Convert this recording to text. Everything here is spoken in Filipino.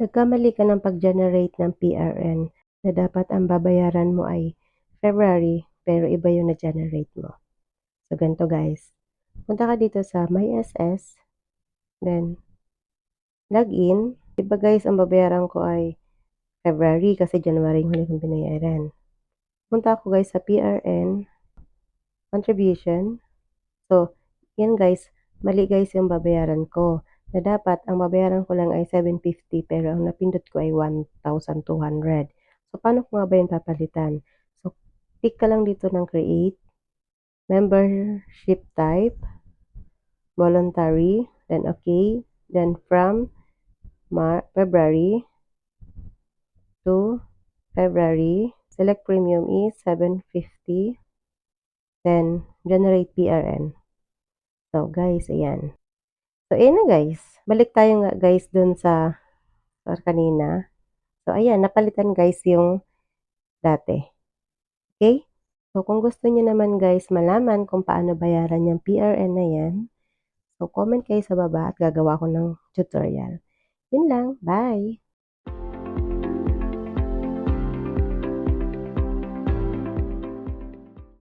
Nagkamali ka ng pag-generate ng PRN na dapat ang babayaran mo ay February pero iba yung na-generate mo. So, ganito guys. Punta ka dito sa MySS, then login. Diba guys, ang babayaran ko ay February kasi January yung huli kong binayaran. Punta ako guys sa PRN, contribution. So, yan guys, mali guys yung babayaran ko. Na dapat, ang babayaran ko lang ay 750 pero ang napindot ko ay 1,200. So, paano ko nga ba yung papalitan? So, click ka lang dito ng create, membership type, voluntary, then okay, then from February to February, select premium is 750, then generate PRN. So, guys, ayan. So, ayan na guys. Balik tayo nga guys dun sa kanina. So, ayan, napalitan guys yung dati. Okay? So, kung gusto niyo naman guys malaman kung paano bayaran yung PRN na yan, so comment kayo sa baba at gagawa ko ng tutorial. Yun lang. Bye!